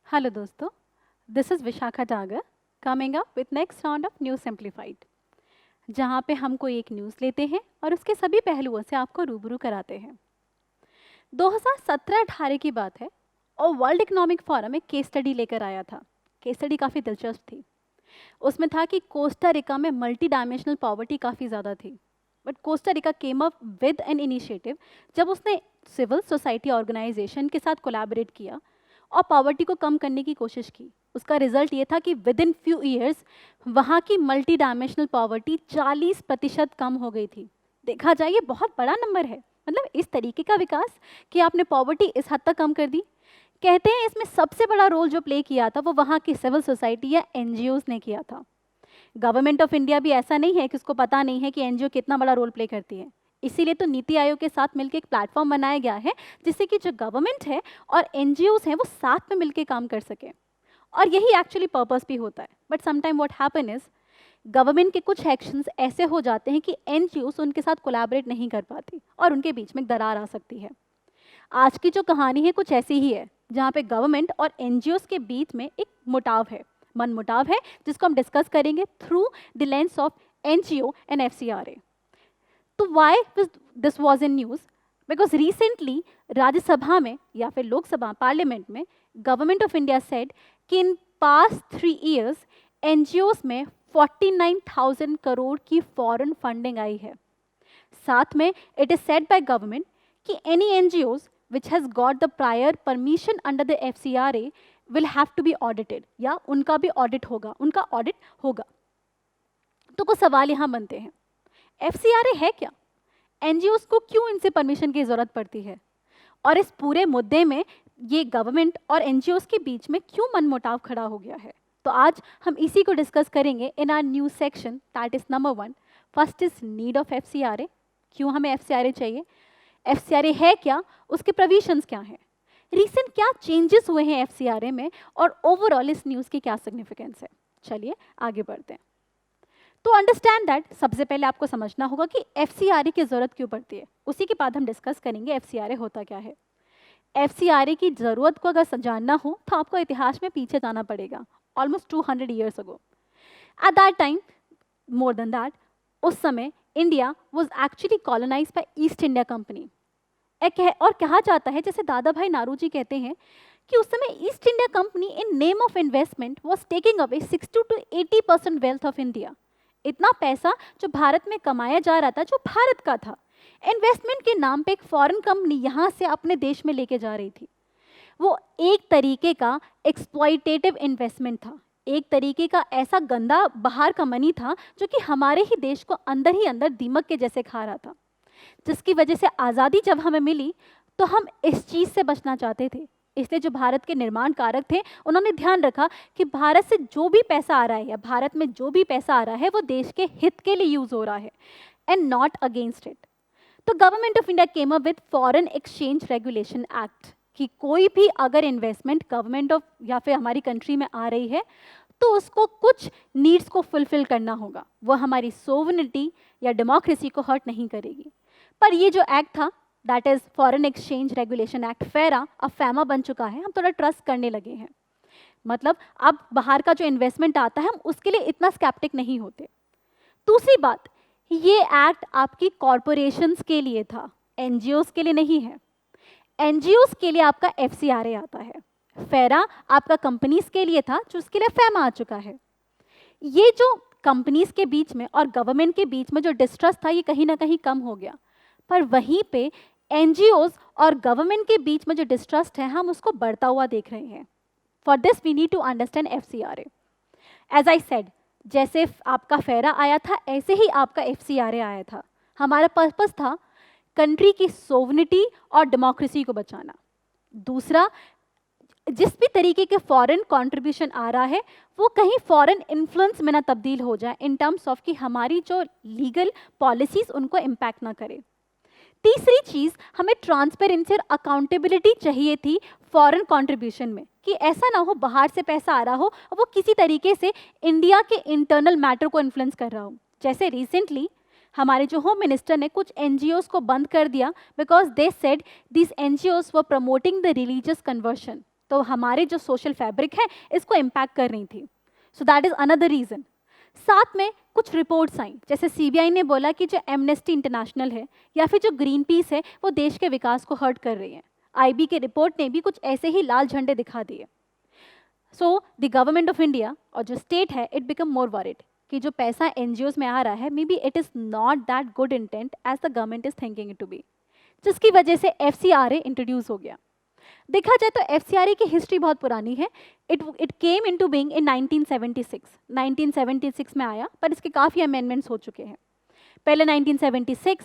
Hello दोस्तों, this is Vishakha Dagar coming up with next round of news simplified, जहाँ पे हम कोई एक न्यूज़ लेते हैं और उसके सभी पहलुओं से आपको रूबरू कराते हैं। 2017-18 की बात है और वर्ल्ड इकोनॉमिक फोरम एक केस स्टडी लेकर आया था। केस स्टडी काफ़ी दिलचस्प थी। उसमें था कि कोस्टा रिका में मल्टी डायमेंशनल पॉवर्टी काफ़ी ज़्यादा थी, but Costa Rica came up with an initiative जब उसने सिविल सोसाइटी ऑर्गेनाइजेशन के साथ कोलैबोरेट किया और पॉवर्टी को कम करने की कोशिश की। उसका रिजल्ट ये था कि विद इन फ्यू ईयर्स वहाँ की मल्टी डायमेंशनल पॉवर्टी 40% कम हो गई थी। देखा जाए ये बहुत बड़ा नंबर है, मतलब इस तरीके का विकास कि आपने पॉवर्टी इस हद तक कम कर दी। कहते हैं इसमें सबसे बड़ा रोल जो प्ले किया था वो वहाँ की सिविल सोसाइटी या एनजीओज ने किया था। गवर्नमेंट ऑफ इंडिया भी ऐसा नहीं है कि उसको पता नहीं है कि एनजीओ कितना बड़ा रोल प्ले करती है। इसीलिए तो नीति आयोग के साथ मिलकर एक प्लेटफॉर्म बनाया गया है जिससे कि जो गवर्नमेंट है और एनजीओज हैं वो साथ में मिलकर काम कर सके, और यही एक्चुअली पर्पस भी होता है। But sometime what happen is government के कुछ एक्शंस ऐसे हो जाते हैं कि एनजीओज उनके साथ कोलैबोरेट नहीं कर पाती और उनके बीच में दरार आ सकती है। आज की जो कहानी है कुछ ऐसी ही है, जहाँ पे गवर्नमेंट और एनजीओज के बीच में एक मुटाव है, मन मुटाव है, जिसको हम डिस्कस करेंगे through the lens of NGO and FCRA. तो why this was in news? Because recently Rajya Sabha में या फिर लोकसभा पार्लियामेंट में गवर्नमेंट ऑफ इंडिया सेड कि इन पास्ट 3 ईयर्स एनजीओज में 49,000 करोड़ की फॉरेन फंडिंग आई है। साथ में it is said by government कि any NGOs which has got the prior permission under the FCRA will have to be audited, या उनका भी ऑडिट होगा, उनका ऑडिट होगा। तो कुछ सवाल यहाँ बनते हैं, एफसीआरए है क्या? एनजीओज को क्यों इनसे परमिशन की जरूरत पड़ती है? और इस पूरे मुद्दे में ये गवर्नमेंट और एनजीओज के बीच में क्यों मनमुटाव खड़ा हो गया है? तो आज हम इसी को डिस्कस करेंगे in our news section, that is number 1। First is need of FCRA, क्यों हमें एफसीआरए चाहिए, एफसीआरए है क्या, उसके प्रोविजंस क्या हैं, रिसेंट क्या चेंजेस हुए हैं एफसीआरए में, और ओवरऑल इस न्यूज़ की क्या सिग्निफिकेंस है। चलिए आगे बढ़ते हैं। तो अंडरस्टैंड दैट, सबसे पहले आपको समझना होगा कि एफसीआरए की जरूरत क्यों पड़ती है। उसी के बाद हम डिस्कस करेंगे एफसीआरए होता क्या है। एफसीआरए की जरूरत को अगर जानना हो तो आपको इतिहास में पीछे जाना पड़ेगा, almost 200 years ago. At that time, more than that, उस समय India was actually colonised by East India Company. और कहा जाता है, जैसे दादा भाई नारोजी कहते हैं, कि उस समय east India company in name of investment was taking away 60 to 80% wealth of India. इतना पैसा जो भारत में कमाया जा रहा था, जो भारत का था, इन्वेस्टमेंट के नाम पे एक फॉरेन कंपनी यहाँ से अपने देश में लेके जा रही थी। वो एक तरीके का एक्सप्लॉइटेटिव इन्वेस्टमेंट था, एक तरीके का ऐसा गंदा बाहर का मनी था जो कि हमारे ही देश को अंदर ही अंदर दीमक के जैसे खा रहा था, जिसकी वजह से आज़ादी जब हमें मिली तो हम इस चीज़ से बचना चाहते थे। इसलिए जो भारत के निर्माण कारक थे उन्होंने ध्यान रखा कि भारत से जो भी पैसा आ रहा है या भारत में जो भी पैसा आ रहा है वो देश के हित के लिए यूज़ हो रहा है एंड नॉट अगेंस्ट इट। तो government of India came up with foreign exchange regulation act कि कोई भी अगर इन्वेस्टमेंट गवर्नमेंट ऑफ या फिर हमारी कंट्री में आ रही है तो उसको कुछ नीड्स को फुलफिल करना होगा, वो हमारी सोवरेनिटी या डेमोक्रेसी को हर्ट नहीं करेगी। पर ये जो एक्ट था, that is foreign exchange regulation act, फेरा, अब फैमा बन चुका है, हम थोड़ा ट्रस्ट करने लगे हैं। मतलब अब बाहर का जो इन्वेस्टमेंट आता है हम उसके लिए इतना स्केप्टिक नहीं होते। दूसरी बात, ये एक्ट आपकी कॉरपोरेशंस के लिए था, एनजीओज के लिए नहीं है। एनजीओज के लिए आपका एफसीआरए आता है, फेरा आपका कंपनीज के लिए था, जो उसके लिए फैमा आ चुका है। ये जो कंपनीज के बीच में और गवर्नमेंट के बीच में जो डिस्ट्रस्ट था, ये कहीं ना कहीं कम हो गया, पर वहीं पे एनजीओज और गवर्नमेंट के बीच में जो डिस्ट्रस्ट है हम उसको बढ़ता हुआ देख रहे हैं। For this we need to understand FCRA. As I said, जैसे आपका फेरा आया था ऐसे ही आपका एफसीआरए आया था। हमारा पर्पस था कंट्री की सोवरेनिटी और डेमोक्रेसी को बचाना। दूसरा, जिस भी तरीके के फॉरेन कंट्रीब्यूशन आ रहा है वो कहीं फॉरेन इन्फ्लुएंस में ना तब्दील हो जाए, इन टर्म्स ऑफ कि हमारी जो लीगल पॉलिसीज उनको इम्पैक्ट ना करे। तीसरी चीज़, हमें ट्रांसपेरेंसी और अकाउंटेबिलिटी चाहिए थी फॉरेन कंट्रीब्यूशन में, कि ऐसा ना हो बाहर से पैसा आ रहा हो और वो किसी तरीके से इंडिया के इंटरनल मैटर को इन्फ्लुएंस कर रहा हो। जैसे रिसेंटली हमारे जो होम मिनिस्टर ने कुछ एनजीओस को बंद कर दिया because they said this NGOs were promoting the religious conversion. तो हमारे जो सोशल फैब्रिक है इसको इम्पैक्ट कर रही थी। So that is another reason. साथ में कुछ रिपोर्ट्स आई, जैसे सीबीआई ने बोला कि जो एमनेस्टी इंटरनेशनल है या फिर जो ग्रीन पीस है वो देश के विकास को हर्ट कर रही है। आईबी के रिपोर्ट ने भी कुछ ऐसे ही लाल झंडे दिखा दिए। So the government of India और जो स्टेट है इट बिकम मोर वरिड कि जो पैसा एनजीओस में आ रहा है maybe it is not that good intent as the government is thinking it to be, जिसकी वजह से एफसीआरए इंट्रोड्यूस हो गया। देखा जाए तो एफसीआरए की हिस्ट्री बहुत पुरानी है। It came into being in 1976 में आया, पर इसके काफ़ी अमेंडमेंट्स हो चुके हैं। पहले 1976,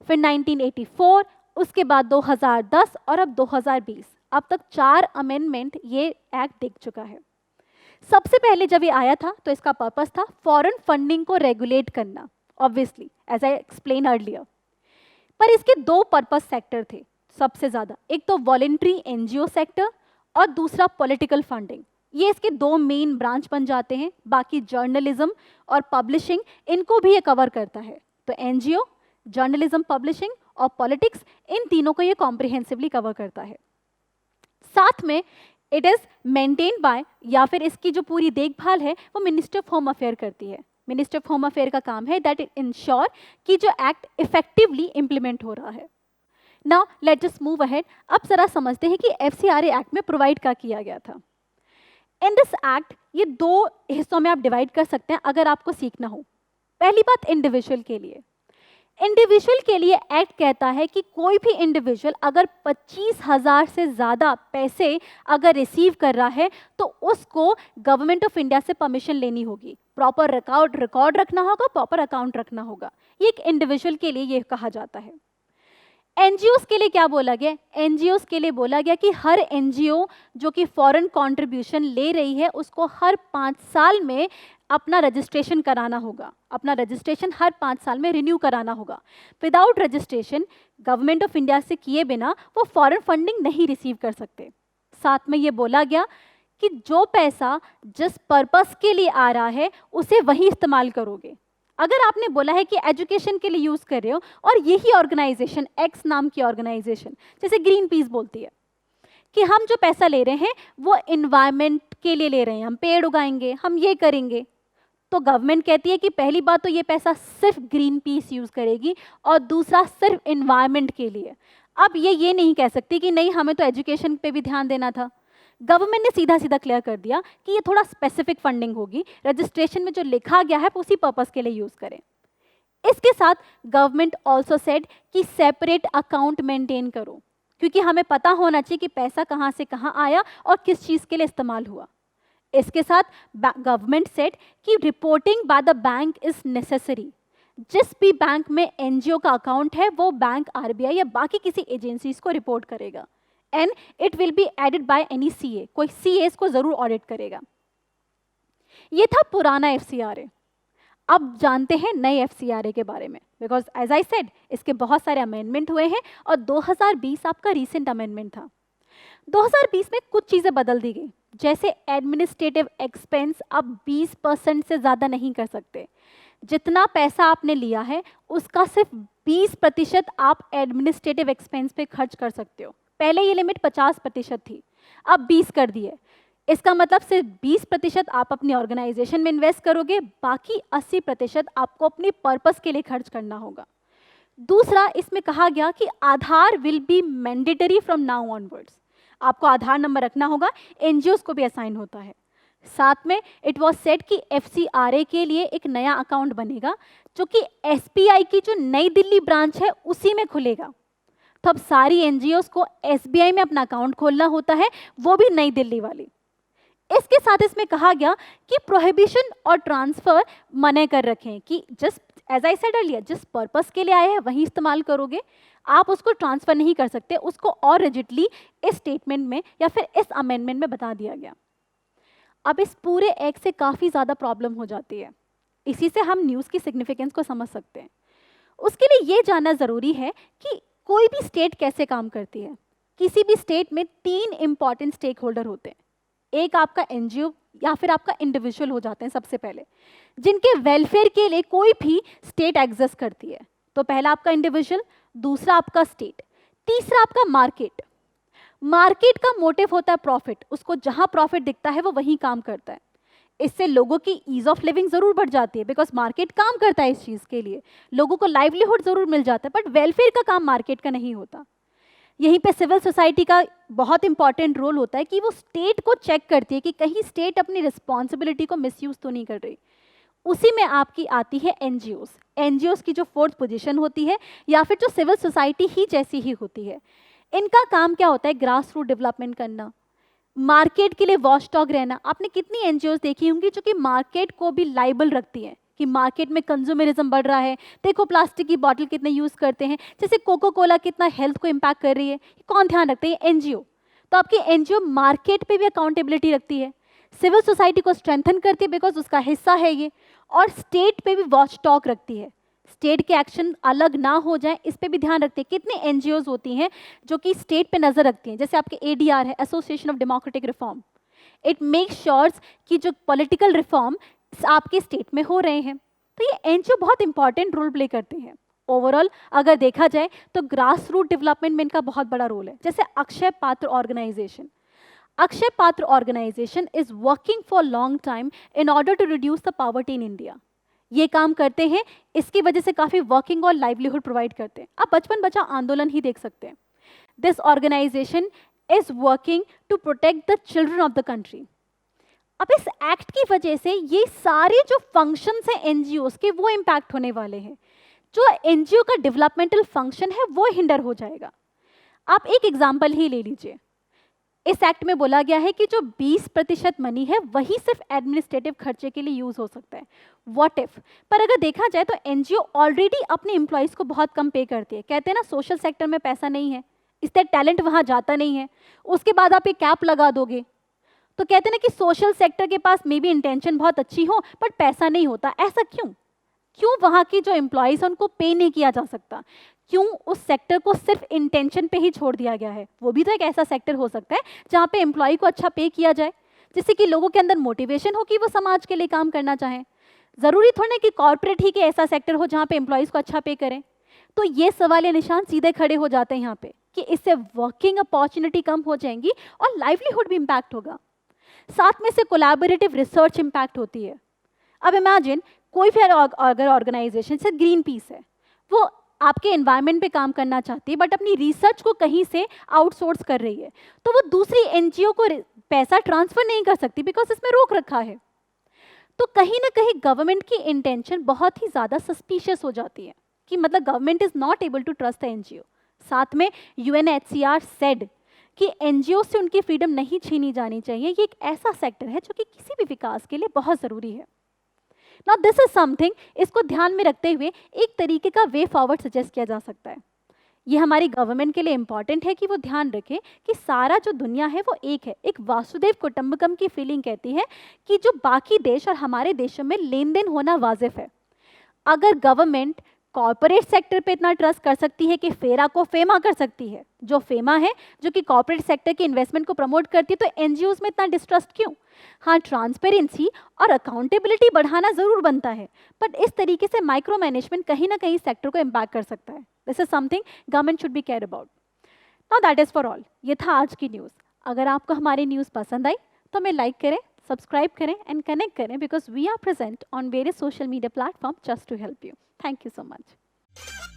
फिर 1984, उसके बाद 2010 और अब 2020। अब तक 4 अमेंडमेंट ये एक्ट देख चुका है। सबसे पहले जब ये आया था तो इसका पर्पस था फॉरेन फंडिंग को रेगुलेट करना, obviously as I explain earlier. पर इसके 2 पर्पस सेक्टर थे सबसे ज़्यादा, एक तो वॉलेंट्री एनजीओ सेक्टर और दूसरा पॉलिटिकल फंडिंग। ये इसके 2 मेन ब्रांच बन जाते हैं। बाकी जर्नलिज्म और पब्लिशिंग इनको भी ये कवर करता है। तो एनजीओ, जर्नलिज्म, पब्लिशिंग और पॉलिटिक्स, इन तीनों को ये कॉम्प्रिहेंसिवली कवर करता है। साथ में इट इज़ मेंटेन बाय, या फिर इसकी जो पूरी देखभाल है वो मिनिस्ट्री ऑफ होम अफेयर करती है। मिनिस्ट्री ऑफ होम अफेयर का काम है दैट इट इंश्योर कि जो एक्ट इफेक्टिवली इम्प्लीमेंट हो रहा है। Now let's just move ahead. अब जरा समझते हैं कि एफसीआरए एक्ट में प्रोवाइड क्या किया गया था। इन दिस एक्ट ये 2 हिस्सों में आप डिवाइड कर सकते हैं अगर आपको सीखना हो। पहली बात इंडिविजुअल के लिए। इंडिविजुअल के लिए एक्ट कहता है कि कोई भी इंडिविजुअल अगर 25,000 से ज़्यादा पैसे अगर रिसीव कर रहा है तो उसको गवर्नमेंट ऑफ इंडिया से परमिशन लेनी होगी, प्रॉपर रिकॉर्ड रखना होगा, प्रॉपर अकाउंट रखना होगा। ये एक इंडिविजुअल के लिए ये कहा जाता है। एनजीओस के लिए क्या बोला गया? एनजीओस के लिए बोला गया कि हर एनजीओ जो कि फॉरेन कंट्रीब्यूशन ले रही है उसको हर 5 साल में अपना रजिस्ट्रेशन कराना होगा। अपना रजिस्ट्रेशन हर 5 साल में रिन्यू कराना होगा। Without registration government of India से किए बिना वो फॉरेन फंडिंग नहीं रिसीव कर सकते। साथ में ये बोला गया कि जो पैसा जिस पर्पस के लिए आ रहा है उसे वही इस्तेमाल करोगे। अगर आपने बोला है कि एजुकेशन के लिए यूज़ कर रहे हो और यही ऑर्गेनाइजेशन, एक्स नाम की ऑर्गेनाइजेशन, जैसे ग्रीन पीस बोलती है कि हम जो पैसा ले रहे हैं वो इन्वायरमेंट के लिए ले रहे हैं, हम पेड़ उगाएंगे, हम ये करेंगे, तो गवर्नमेंट कहती है कि पहली बात तो ये पैसा सिर्फ ग्रीन पीस यूज़ करेगी और दूसरा सिर्फ इन्वायरमेंट के लिए। अब ये नहीं कह सकती कि नहीं हमें तो एजुकेशन पे भी ध्यान देना था। गवर्नमेंट ने सीधा सीधा क्लियर कर दिया कि ये थोड़ा स्पेसिफिक फंडिंग होगी, रजिस्ट्रेशन में जो लिखा गया है उसी पर्पस के लिए यूज़ करें। इसके साथ गवर्नमेंट ऑल्सो सेड कि सेपरेट अकाउंट मेंटेन करो, क्योंकि हमें पता होना चाहिए कि पैसा कहाँ से कहाँ आया और किस चीज़ के लिए इस्तेमाल हुआ। इसके साथ गवर्नमेंट सेड कि reporting by the bank is necessary. जिस भी बैंक में एनजीओ का अकाउंट है वो बैंक आरबीआई या बाकी किसी एजेंसीज को रिपोर्ट करेगा and it will be added by any CA, कोई सीए इसको जरूर ऑडिट करेगा। ये था पुराना एफसीआरए। अब जानते हैं नए एफसीआरए के बारे में, बिकॉज एज आई सेड इसके बहुत सारे अमेंडमेंट हुए हैं और 2020 आपका रीसेंट अमेंडमेंट था। 2020 में कुछ चीज़ें बदल दी गई, जैसे एडमिनिस्ट्रेटिव एक्सपेंस अब 20% से ज़्यादा नहीं कर सकते। जितना पैसा आपने लिया है उसका सिर्फ 20% आप एडमिनिस्ट्रेटिव एक्सपेंस पे खर्च कर सकते हो। पहले ये लिमिट 50% थी, अब 20 कर दी है। इसका मतलब सिर्फ 20% आप अपनी ऑर्गेनाइजेशन में इन्वेस्ट करोगे, बाकी 80% आपको अपनी पर्पस के लिए खर्च करना होगा। दूसरा, इसमें कहा गया कि Aadhaar will be mandatory from now onwards. आपको आधार नंबर रखना होगा, एनजीओस को भी असाइन होता है। साथ में इट वॉज सेड कि एफसीआरए के लिए एक नया अकाउंट बनेगा जो कि एसबीआई की जो नई दिल्ली ब्रांच है उसी में खुलेगा। तो अब सारी एनजीओस को एसबीआई में अपना अकाउंट खोलना होता है, वो भी नई दिल्ली वाली। इसके साथ इसमें कहा गया कि प्रोहिबिशन और ट्रांसफर मने कर रखें कि just as I said earlier जिस पर्पस के लिए आए हैं वही इस्तेमाल करोगे, आप उसको ट्रांसफर नहीं कर सकते। उसको और रिजिडली इस स्टेटमेंट में या फिर इस अमेंडमेंट में बता दिया गया। अब इस पूरे एक्ट से काफ़ी ज़्यादा प्रॉब्लम हो जाती है। इसी से हम न्यूज़ की सिग्निफिकेंस को समझ सकते हैं। उसके लिए ये जानना ज़रूरी है कि कोई भी स्टेट कैसे काम करती है। किसी भी स्टेट में 3 इंपॉर्टेंट स्टेक होल्डर होते हैं। एक आपका एनजीओ या फिर आपका इंडिविजुअल हो जाते हैं सबसे पहले, जिनके वेलफेयर के लिए कोई भी स्टेट एग्जिस्ट करती है। तो पहला आपका इंडिविजुअल, दूसरा आपका स्टेट, तीसरा आपका मार्केट। मार्केट का मोटिव होता है प्रॉफिट, उसको जहां प्रॉफिट दिखता है वो वहीं काम करता है। इससे लोगों की ईज ऑफ लिविंग जरूर बढ़ जाती है, बिकॉज मार्केट काम करता है इस चीज के लिए, लोगों को लाइवलीहुड जरूर मिल जाता है, बट वेलफेयर का काम मार्केट का नहीं होता। यहीं पे सिविल सोसाइटी का बहुत इंपॉर्टेंट रोल होता है कि वो स्टेट को चेक करती है कि कहीं स्टेट अपनी रिस्पॉन्सिबिलिटी को मिसयूज तो नहीं कर रही। उसी में आपकी आती है एनजीओस। एनजीओस की जो फोर्थ पोजीशन होती है, या फिर जो सिविल सोसाइटी ही जैसी ही होती है, इनका काम क्या होता है? ग्रास रूट डेवलपमेंट करना, मार्केट के लिए वॉचडॉग रहना। आपने कितनी एनजीओस देखी होंगी जो कि मार्केट को भी लाइबल रखती हैं कि मार्केट में कंज्यूमरिज्म बढ़ रहा है, देखो प्लास्टिक की बॉटल कितने यूज करते हैं, जैसे कोको कोला कितना हेल्थ को इम्पैक्ट कर रही है, कौन ध्यान रखता है? एनजीओ। तो आपकी एनजीओ मार्केट पे भी अकाउंटेबिलिटी रखती है, सिविल सोसाइटी को स्ट्रेंथन करती है बिकॉज उसका हिस्सा है ये, और स्टेट पे भी वॉचडॉग रखती है, स्टेट के एक्शन अलग ना हो जाए इस पे भी ध्यान रखते हैं। कितने एनजीओज होती हैं जो कि स्टेट पे नजर रखती हैं, जैसे आपके एडीआर है, association of democratic reform. It make sures कि जो पॉलिटिकल रिफॉर्म आपके स्टेट में हो रहे हैं। तो ये एनजीओ बहुत इंपॉर्टेंट रोल प्ले करते हैं। ओवरऑल अगर देखा जाए तो ग्रास रूट डेवलपमेंट में इनका बहुत बड़ा रोल है। जैसे Akshay Patra organisation, Akshaya Patra organisation is working for long time in order to reduce the poverty in India. ये काम करते हैं, इसकी वजह से काफी वर्किंग और लाइवलीहुड प्रोवाइड करते हैं। आप बचपन बचा आंदोलन ही देख सकते हैं। This organisation is working to protect the children of the country. अब इस एक्ट की वजह से ये सारे जो फंक्शंस हैं एनजीओस के, वो इम्पैक्ट होने वाले हैं। जो एनजीओ का डेवलपमेंटल फंक्शन है वो हिंडर हो जाएगा। आप एक एग्जाम्पल ही ले लीजिए। इस एक्ट में बोला गया है कि जो 20% मनी है वही सिर्फ एडमिनिस्ट्रेटिव खर्चे के लिए यूज हो सकता है। What if? पर अगर देखा जाए तो एनजीओ ऑलरेडी अपने एम्प्लॉयज को बहुत कम पे करती है। कहते हैं ना, सोशल सेक्टर में पैसा नहीं है, इससे टैलेंट वहां जाता नहीं है। उसके बाद आप ये कैप लगा दोगे तो कहते हैं ना कि सोशल सेक्टर के पास मे बी इंटेंशन बहुत अच्छी हो बट पैसा नहीं होता। ऐसा क्यों? क्यों वहां की जो एम्प्लॉयज उनको पे नहीं किया जा सकता? क्यों उस सेक्टर को सिर्फ इंटेंशन पे ही छोड़ दिया गया है? वो भी तो एक ऐसा सेक्टर हो सकता है जहाँ पे एम्प्लॉय को अच्छा पे किया जाए, जिससे कि लोगों के अंदर मोटिवेशन हो कि वो समाज के लिए काम करना चाहें। जरूरी थोड़ा कि कॉर्पोरेट ही के ऐसा सेक्टर हो जहाँ पे एम्प्लॉयज को अच्छा पे करें। तो ये सवाल या निशान सीधे खड़े हो जाते हैं यहाँ पे कि इससे वर्किंग अपॉर्चुनिटी कम हो जाएंगी और लाइवलीहुड भी इम्पैक्ट होगा। साथ में से कोलैबोरेटिव रिसर्च इम्पैक्ट होती है। अब इमेजिन कोई भी अगर ऑर्गेनाइजेशन से ग्रीन पीस है, वो आपके एनवायरनमेंट पे काम करना चाहती है बट अपनी रिसर्च को कहीं से आउटसोर्स कर रही है, तो वो दूसरी एनजीओ को पैसा ट्रांसफर नहीं कर सकती बिकॉज इसमें रोक रखा है। तो कहीं ना कहीं गवर्नमेंट की इंटेंशन बहुत ही ज़्यादा सस्पिशियस हो जाती है कि मतलब government is not able to trust the NGO. साथ में यूएनएचसीआर सेड कि एनजीओ से उनकी फ्रीडम नहीं छीनी जानी चाहिए। ये एक ऐसा सेक्टर है जो कि किसी भी विकास के लिए बहुत ज़रूरी है। नाउ दिस इज समथिंग, इसको ध्यान में रखते हुए एक तरीके का वे फॉरवर्ड सजेस्ट किया जा सकता है। ये हमारी गवर्नमेंट के लिए इंपॉर्टेंट है कि वो ध्यान रखे कि सारा जो दुनिया है वो एक है। एक वासुदेव कुटुंबकम की फीलिंग कहती है कि जो बाकी देश और हमारे देशों में लेन देन होना वाजिब है। अगर गवर्नमेंट कॉर्पोरेट सेक्टर पे इतना ट्रस्ट कर सकती है कि फेरा को फेमा कर सकती है, जो फेमा है जो कि कॉर्पोरेट सेक्टर के इन्वेस्टमेंट को प्रमोट करती है, तो एनजीओज में इतना डिस्ट्रस्ट क्यों? हाँ, ट्रांसपेरेंसी और अकाउंटेबिलिटी बढ़ाना जरूर बनता है, बट इस तरीके से माइक्रो मैनेजमेंट कहीं ना कहीं सेक्टर को इम्पैक्ट कर सकता है। This is something government should be care about. Now that is for all. ये था आज की न्यूज़। अगर आपको हमारी न्यूज़ पसंद आई तो हमें लाइक करें, सब्सक्राइब करें एंड कनेक्ट करें because we are present on various social media platform just to help you. Thank you so much.